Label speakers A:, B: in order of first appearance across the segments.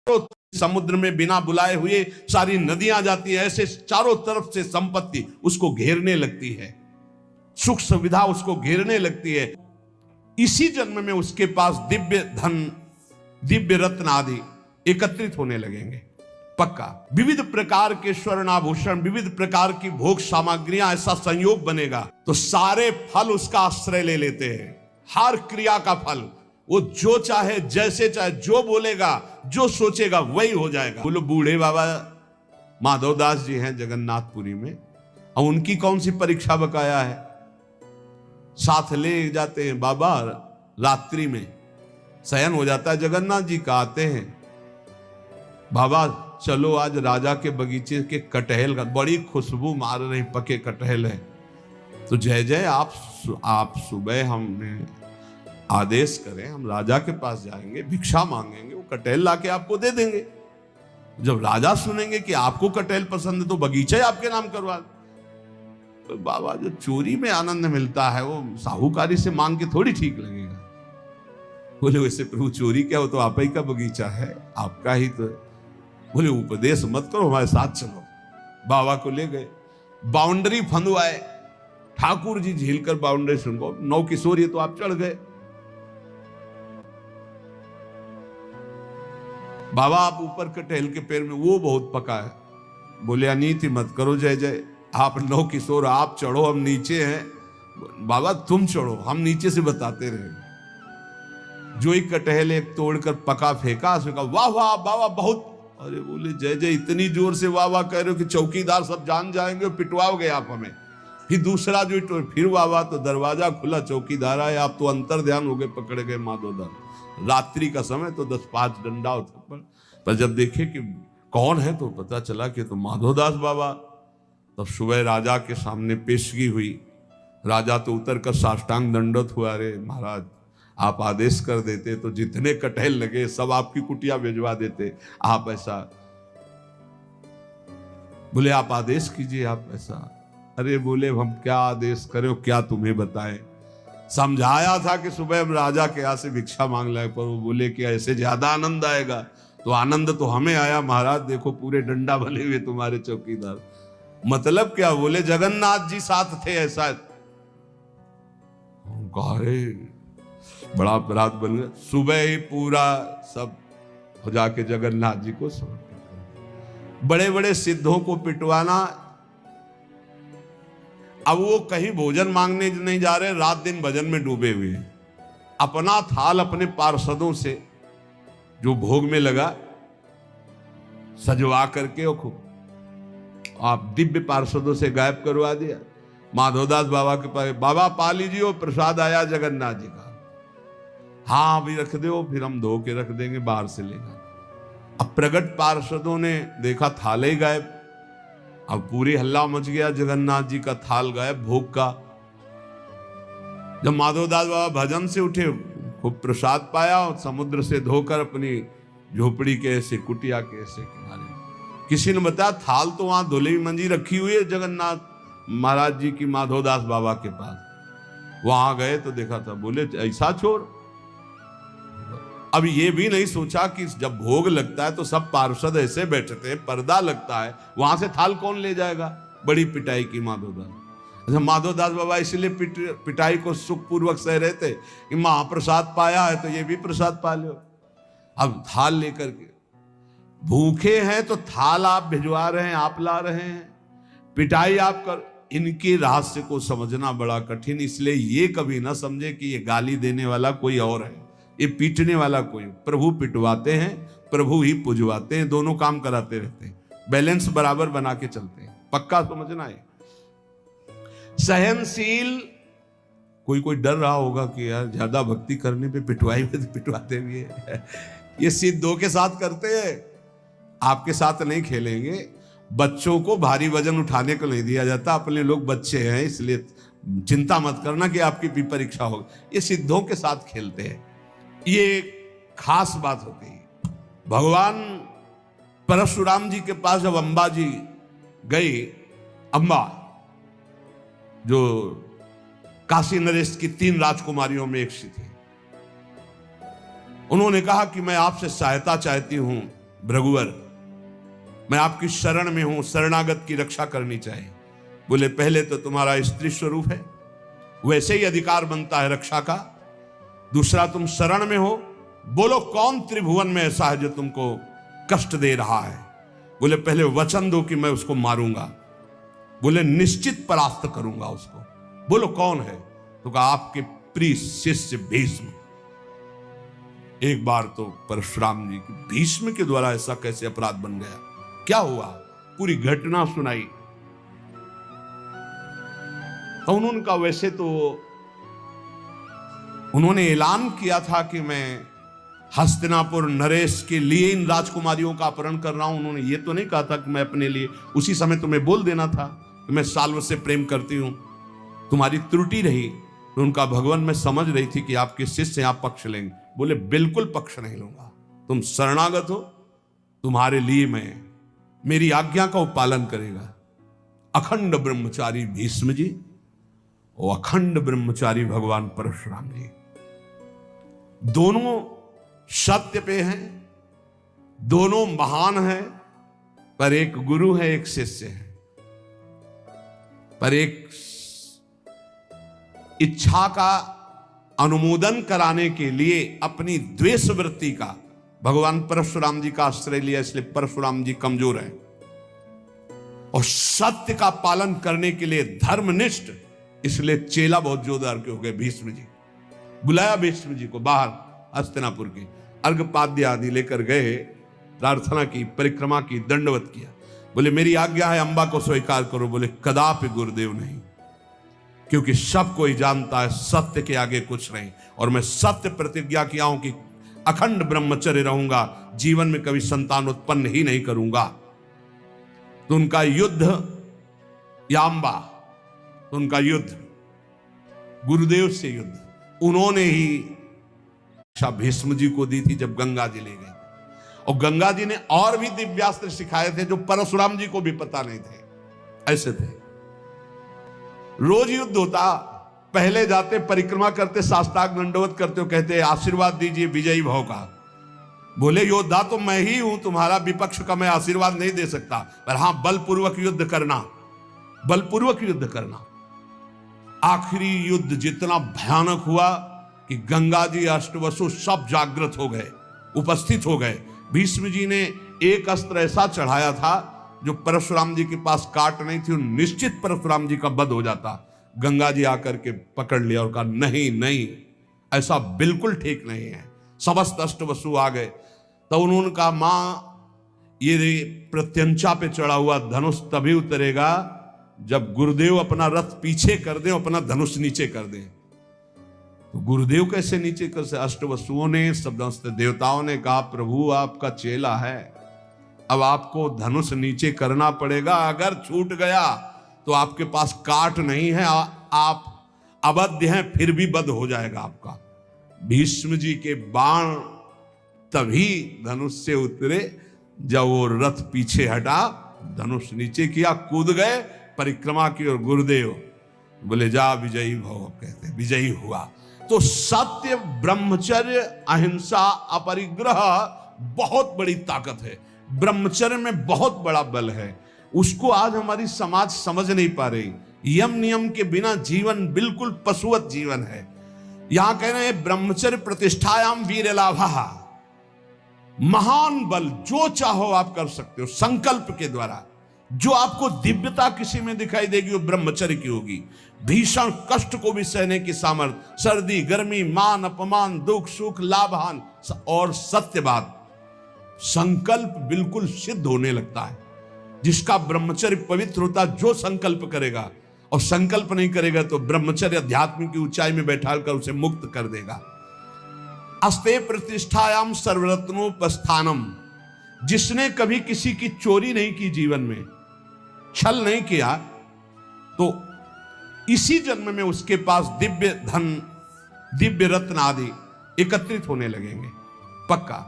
A: समुद्र में बिना बुलाए हुए सारी नदियां जाती है, ऐसे चारों तरफ से संपत्ति उसको घेरने लगती है, सुख सुविधा उसको घेरने लगती है। इसी जन्म में उसके पास दिव्य धन, दिव्य रत्न आदि एकत्रित होने लगेंगे पक्का। विविध प्रकार के स्वर्ण आभूषण, विविध प्रकार की भोग सामग्रियां, ऐसा संयोग बनेगा तो सारे फल उसका आश्रय ले लेते हैं। हर क्रिया का फल वो जो चाहे, जैसे चाहे, जो बोलेगा, जो सोचेगा वही हो जाएगा। बोलो बूढ़े बाबा माधवदास जी हैं जगन्नाथपुरी में, और उनकी कौन सी परीक्षा बकाया है। साथ ले जाते हैं बाबा, रात्रि में शयन हो जाता है जगन्नाथ जी का, आते हैं बाबा चलो आज राजा के बगीचे के कटहल का, बड़ी खुशबू मार रही पके कटहल है, तो जय जय आप सुबह हमने आदेश करें, हम राजा के पास जाएंगे, भिक्षा मांगेंगे, वो कटहल लाके आपको दे देंगे। जब राजा सुनेंगे कि आपको कटहल पसंद है तो बगीचा ही आपके नाम करवा। तो बाबा जो चोरी में आनंद मिलता है वो साहूकारी से मांग के थोड़ी ठीक लगेगा। बोले वैसे प्रभु चोरी क्या हो, तो आप ही का बगीचा है, आपका ही तो। बोले उपदेश मत करो, हमारे साथ चलो। बाबा को ले गए, बाउंड्री फंदवाए, ठाकुर जी झील कर बाउंड्री सुनको, 9 किशोर ये तो आप चढ़ गए। बाबा आप ऊपर कटहल के पेड़ में, वो बहुत पका है। बोले अनीति मत करो जय जय, आप 9 किशोर आप चढ़ो, हम नीचे हैं। बाबा तुम चढ़ो, हम नीचे से बताते रहे। जो ही कटहल एक तोड़कर पका फेंका, उसने कहा वाह वाह बाबा बहुत। अरे बोले जय जय इतनी जोर से वाह वाह कह रहे हो कि चौकीदार सब जान जाएंगे, पिटवाओगे आप हमें। फिर दूसरा जो फिर वाह वाह, तो दरवाजा खुला, चौकीदार आए, आप तो अंतर ध्यान हो गए, पकड़े गए माधोदास। रात्रि का समय तो 10-5 डंडा होता, पर जब देखे कि कौन है तो पता चला कि तो माधोदास बाबा। तब सुबह राजा के सामने पेशगी हुई। राजा तो उतर कर साष्टांग दंडवत हुआ, अरे महाराज आप आदेश कर देते तो जितने कटहल लगे सब आपकी कुटिया भिजवा देते, आप ऐसा। बोले आप आदेश कीजिए, आप ऐसा। अरे बोले हम क्या आदेश करें, क्या तुम्हें बताएं। समझाया था कि सुबह हम राजा के यहाँ से भिक्षा मांग लाए, पर वो बोले कि ऐसे ज्यादा आनंद आएगा। तो आनंद तो हमें आया महाराज, देखो पूरे डंडा बने हुए तुम्हारे चौकीदार। मतलब क्या, बोले जगन्नाथ जी साथ थे ऐसा। बड़ा अपराध बन गया। सुबह ही पूरा सब हो जाके जगन्नाथ जी को समर्पित कर। बड़े बड़े सिद्धों को पिटवाना। अब वो कहीं भोजन मांगने नहीं जा रहे, रात दिन भजन में डूबे हुए हैं। अपना थाल अपने पार्षदों से जो भोग में लगा सजवा करके आप दिव्य पार्षदों से गायब करवा दिया। माधवदास बाबा के पास, बाबा पा लीजिए प्रसाद आया जगन्नाथ जी का। हाँ अभी रख दो, फिर हम धो के रख देंगे, बाहर से लेगा। अब प्रगट पार्षदों ने देखा थाल ही गायब। अब पूरी हल्ला मच गया, जगन्नाथ जी का थाल गायब भोग का। जब माधवदास बाबा भजन से उठे, खूब प्रसाद पाया और समुद्र से धोकर अपनी झोपड़ी के ऐसे कुटिया के ऐसे किनारे। किसी ने बताया थाल तो वहां धुली मंजी रखी हुई है जगन्नाथ महाराज जी की, माधवदास बाबा के पास। वहां गए तो देखा था। बोले ऐसा छोर। अब ये भी नहीं सोचा कि जब भोग लगता है तो सब पार्षद ऐसे बैठते हैं, पर्दा लगता है, वहां से थाल कौन ले जाएगा। बड़ी पिटाई की माधवदास। अच्छा माधवदास बाबा इसलिए पिटाई को सुखपूर्वक सह रहे थे कि महाप्रसाद पाया है तो ये भी प्रसाद पा लो। अब थाल लेकर के भूखे हैं तो थाल आप भिजवा रहे हैं, आप ला रहे हैं, पिटाई आप कर। इनके रहस्य को समझना बड़ा कठिन, इसलिए ये कभी ना समझे कि ये गाली देने वाला कोई और है, ये पीटने वाला कोई। प्रभु पिटवाते हैं, प्रभु ही पुजवाते हैं, दोनों काम कराते रहते हैं, बैलेंस बराबर बना के चलते हैं। पक्का समझना है। सहनशील। कोई डर रहा होगा कि यार ज्यादा भक्ति करने पे पिटवाई में तो पिटवाते भी है। ये सिद्धों के साथ करते हैं, आपके साथ नहीं खेलेंगे। बच्चों को भारी वजन उठाने को नहीं दिया जाता, अपने लोग बच्चे हैं इसलिए चिंता मत करना कि आपकी भी परीक्षा होगी। ये सिद्धों के साथ खेलते हैं, ये खास बात होती है। भगवान परशुराम जी के पास जब अंबा जी गई, अंबा जो काशी नरेश की 3 राजकुमारियों में एक सी थी, उन्होंने कहा कि मैं आपसे सहायता चाहती हूं भृगुवर, मैं आपकी शरण में हूं, शरणागत की रक्षा करनी चाहिए। बोले पहले तो तुम्हारा स्त्री स्वरूप है, वैसे ही अधिकार बनता है रक्षा का। दूसरा तुम शरण में हो, बोलो कौन त्रिभुवन में ऐसा है जो तुमको कष्ट दे रहा है। बोले पहले वचन दो कि मैं उसको मारूंगा। बोले निश्चित परास्त करूंगा उसको। बोलो कौन है? तो कहा आपके प्रिय शिष्य भीष्म। एक बार तो परशुराम जी की भीष्म के द्वारा ऐसा कैसे अपराध बन गया, क्या हुआ, पूरी घटना सुनाई। तो उन्होंने कहा वैसे तो उन्होंने ऐलान किया था कि मैं हस्तिनापुर नरेश के लिए इन राजकुमारियों का अपहरण कर रहा हूं। उन्होंने ये तो नहीं कहा था कि मैं अपने लिए। उसी समय तुम्हें बोल देना था कि मैं साल्व से प्रेम करती हूं। तुम्हारी त्रुटि रही तो उनका भगवान मैं समझ रही थी कि आपके शिष्य आप पक्ष लेंगे। बोले बिल्कुल पक्ष नहीं लूंगा, तुम शरणागत हो, तुम्हारे लिए मैं मेरी आज्ञा का पालन करेगा। अखंड ब्रह्मचारी भीष्म जी और अखंड ब्रह्मचारी भगवान परशुराम जी, दोनों सत्य पे हैं, दोनों महान हैं, पर एक गुरु है एक शिष्य है। पर एक इच्छा का अनुमोदन कराने के लिए अपनी द्वेष वृत्ति का भगवान परशुराम जी का आश्रय लिया, इसलिए परशुराम जी कमजोर है। और सत्य का पालन करने के लिए धर्मनिष्ठ, इसलिए चेला बहुत जोरदार के हो गए भीष्म जी। बुलाया भीष्म जी को बाहर हस्तिनापुर के, अर्घपाद्य आदि लेकर गए, प्रार्थना की, परिक्रमा की, दंडवत किया। बोले मेरी आज्ञा है अंबा को स्वीकार करो। बोले कदापि गुरुदेव नहीं, क्योंकि सब कोई जानता है सत्य के आगे कुछ नहीं, और मैं सत्य प्रतिज्ञा किया हूं कि अखंड ब्रह्मचर्य रहूंगा, जीवन में कभी संतान उत्पन्न ही नहीं करूंगा। तो उनका युद्ध या अंबा, तो उनका युद्ध गुरुदेव से युद्ध उन्होंने ही भीष्म जी को दी थी जब गंगा जी ले गए। और गंगा जी ने और भी दिव्यास्त्र सिखाए थे जो परशुराम जी को भी पता नहीं थे। ऐसे थे, रोज युद्ध होता, पहले जाते परिक्रमा करते, साष्टांग दंडवत करते हो, कहते आशीर्वाद दीजिए विजयी भव का। बोले योद्धा तो मैं ही हूं, तुम्हारा विपक्ष का मैं आशीर्वाद नहीं दे सकता, पर हां बलपूर्वक युद्ध करना, बलपूर्वक युद्ध करना। आखिरी युद्ध जितना भयानक हुआ कि गंगा जी अष्टवसु सब जागृत हो गए, उपस्थित हो गए। भीष्म जी ने एक अस्त्र ऐसा चढ़ाया था जो परशुराम जी के पास काट नहीं थी, निश्चित परशुराम जी का वध हो जाता। गंगा जी आकर के पकड़ लिया और कहा नहीं नहीं, ऐसा बिल्कुल ठीक नहीं है। समस्त अष्टवसु आ गए। तो उन्होंने कहा मां ये प्रत्यंचा पे चढ़ा हुआ धनुष तभी उतरेगा जब गुरुदेव अपना रथ पीछे कर दे, अपना धनुष नीचे कर दे। तो गुरुदेव कैसे नीचे कर से? अष्टवसुओं ने, समस्त देवताओं ने कहा प्रभु आपका चेला है, अब आपको धनुष नीचे करना पड़ेगा। अगर छूट गया तो आपके पास काट नहीं है, आप अबद्ध हैं, फिर भी बध हो जाएगा आपका। भीष्म जी के बाण तभी धनुष से उतरे जब वो रथ पीछे हटा, धनुष नीचे किया, कूद गए, परिक्रमा की और गुरुदेव बोले जा विजयी भव, कहते विजयी हुआ। तो सत्य, ब्रह्मचर्य, अहिंसा, अपरिग्रह बहुत बड़ी ताकत है। ब्रह्मचर्य में बहुत बड़ा बल है, उसको आज हमारी समाज समझ नहीं पा रही। यम नियम के बिना जीवन बिल्कुल पशुवत जीवन है। यहां कह रहे हैं ब्रह्मचर्य प्रतिष्ठायाम वीर लाभा, महान बल, जो चाहो आप कर सकते हो संकल्प के द्वारा। जो आपको दिव्यता किसी में दिखाई देगी वो ब्रह्मचर्य की होगी। भीषण कष्ट को भी सहने की सामर्थ्य, सर्दी गर्मी, मान अपमान, दुख सुख, लाभ हानि और सत्यवाद, संकल्प बिल्कुल सिद्ध होने लगता है। जिसका ब्रह्मचर्य पवित्र होता, जो संकल्प करेगा, और संकल्प नहीं करेगा तो ब्रह्मचर्य अध्यात्म की ऊंचाई में बैठाकर उसे मुक्त कर देगा। अस्ते प्रतिष्ठायाम सर्वरत्नोपस्थानम, जिसने कभी किसी की चोरी नहीं की, जीवन में छल नहीं किया, तो इसी जन्म में उसके पास दिव्य धन, दिव्य रत्न आदि एकत्रित होने लगेंगे पक्का।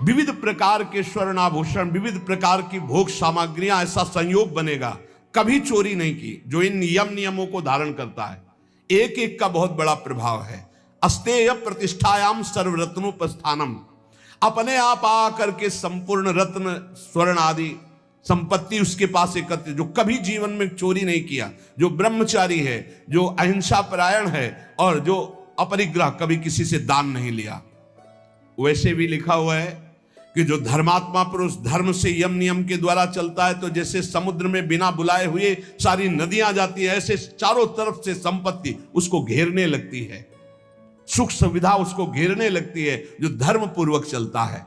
A: विविध प्रकार के स्वर्ण आभूषण, विविध प्रकार की भोग सामग्रियां, ऐसा संयोग बनेगा। कभी चोरी नहीं की, जो इन नियमों को धारण करता है। एक एक का बहुत बड़ा प्रभाव है। अस्तेय प्रतिष्ठायाम सर्वरत्नोपस्थानम, अपने आप आ करके संपूर्ण रत्न स्वर्ण आदि संपत्ति उसके पास एकत्र, जो कभी जीवन में चोरी नहीं किया, जो ब्रह्मचारी है, जो अहिंसा परायण है और जो अपरिग्रह, कभी किसी से दान नहीं लिया। वैसे भी लिखा हुआ है कि जो धर्मात्मा पुरुष धर्म से यम नियम के द्वारा चलता है तो जैसे समुद्र में बिना बुलाए हुए सारी नदियां जाती है, ऐसे चारों तरफ से संपत्ति उसको घेरने लगती है, सुख सुविधा उसको घेरने लगती है जो धर्म पूर्वक चलता है।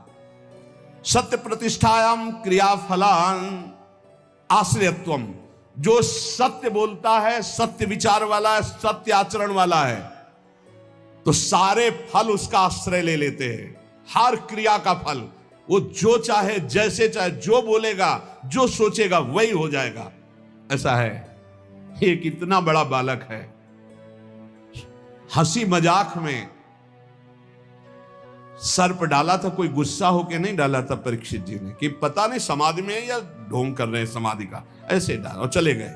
A: सत्य प्रतिष्ठायाम क्रियाफलान आश्रयत्वम, जो सत्य बोलता है, सत्य विचार वाला है, सत्य आचरण वाला है, तो सारे फल उसका आश्रय ले लेते हैं। हर क्रिया का फल वो जो चाहे, जैसे चाहे, जो बोलेगा, जो सोचेगा वही हो जाएगा। ऐसा है। एक इतना बड़ा बालक है, हंसी मजाक में सर्प डाला था, कोई गुस्सा होके नहीं डाला था परीक्षित जी ने कि पता नहीं समाधि में है या ढोंग कर रहे हैं समाधि का, ऐसे डाला और चले गए।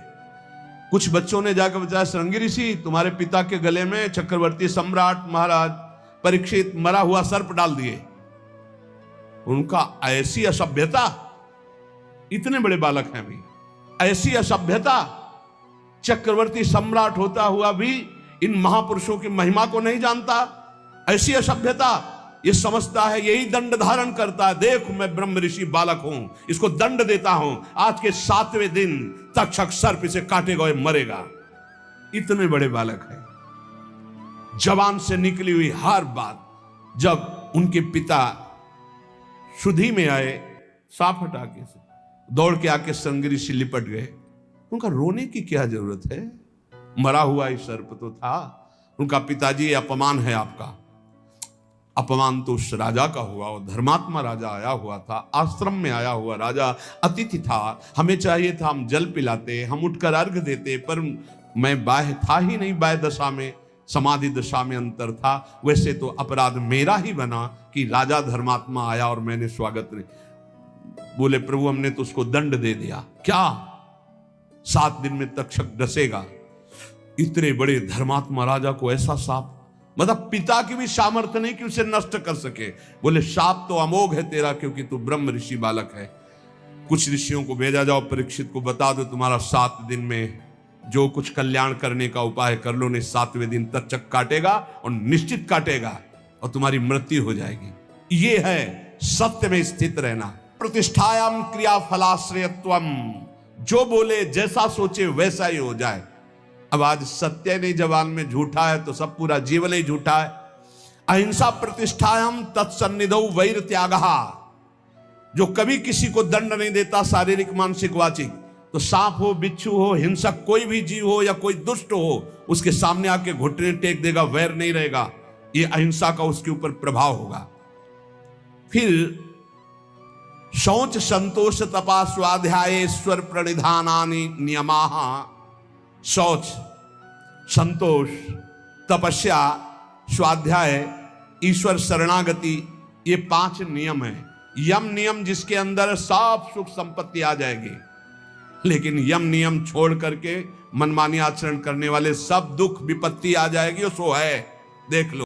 A: कुछ बच्चों ने जाकर बताया, श्रृंगी ऋषि तुम्हारे पिता के गले में चक्रवर्ती सम्राट महाराज परीक्षित मरा हुआ सर्प डाल दिए। उनका ऐसी असभ्यता, इतने बड़े बालक हैं भी, ऐसी असभ्यता, चक्रवर्ती सम्राट होता हुआ भी इन महापुरुषों की महिमा को नहीं जानता, ऐसी असभ्यता। ये समझता है यही दंड धारण करता है, देख मैं ब्रह्म ऋषि बालक हूं, इसको दंड देता हूं, आज के 7वें दिन तक्षक सर्प इसे काटेगा और मरेगा। इतने बड़े बालक है। जबान से निकली हुई हर बात, जब उनके पिता शुद्धि में आए, साफ हटा के से दौड़ के आके श्रृंगी ऋषि लिपट गए। उनका रोने की क्या जरूरत है, मरा हुआ ही सर्प तो था। उनका पिताजी, अपमान है आपका। अपमान तो उस राजा का हुआ, वो धर्मात्मा राजा आया हुआ था, आश्रम में आया हुआ राजा अतिथि था। हमें चाहिए था हम जल पिलाते, हम उठकर अर्घ देते, पर मैं बाह्य था ही नहीं, बाह्य दशा में, समाधि दशा में अंतर था। वैसे तो अपराध मेरा ही बना कि राजा धर्मात्मा आया और मैंने स्वागत नहीं। बोले प्रभु हमने तो उसको दंड दे दिया। क्या 7 दिन में तक्षक डसेगा? इतने बड़े धर्मात्मा राजा को ऐसा शाप, मतलब पिता की भी सामर्थ्य नहीं कि उसे नष्ट कर सके। बोले शाप तो अमोघ है तेरा, क्योंकि तू ब्रह्म ऋषि बालक है। कुछ ऋषियों को भेजा, जाओ परीक्षित को बता दो तुम्हारा 7 दिन में जो कुछ कल्याण करने का उपाय कर लो, ने 7वें दिन तक्षक काटेगा और निश्चित काटेगा और तुम्हारी मृत्यु हो जाएगी। ये है सत्य में स्थित रहना। प्रतिष्ठायाम क्रिया फलाश्रयत्वम, जो बोले, जैसा सोचे वैसा ही हो जाए। अब आज सत्य नहीं जबान में झूठा है तो सब पूरा जीवन ही झूठा है। अहिंसा प्रतिष्ठायाम तत्सन्निधौ वैर त्यागः, जो कभी किसी को दंड नहीं देता, शारीरिक मानसिक वाचिक, तो सांप हो, बिच्छू हो, हिंसक कोई भी जीव हो या कोई दुष्ट हो, उसके सामने आके घुटने टेक देगा, वैर नहीं रहेगा। ये अहिंसा का उसके ऊपर प्रभाव होगा। फिर शौच संतोष तपा स्वाध्याय ईश्वर प्रणिधानानि नियमाः। शौच, संतोष, तपस्या, स्वाध्याय, ईश्वर शरणागति, ये 5 नियम है। यम नियम जिसके अंदर सब सुख संपत्ति आ जाएगी, लेकिन यम नियम छोड़ करके मनमानी आचरण करने वाले सब दुख विपत्ति आ जाएगी। सो है, देख लो।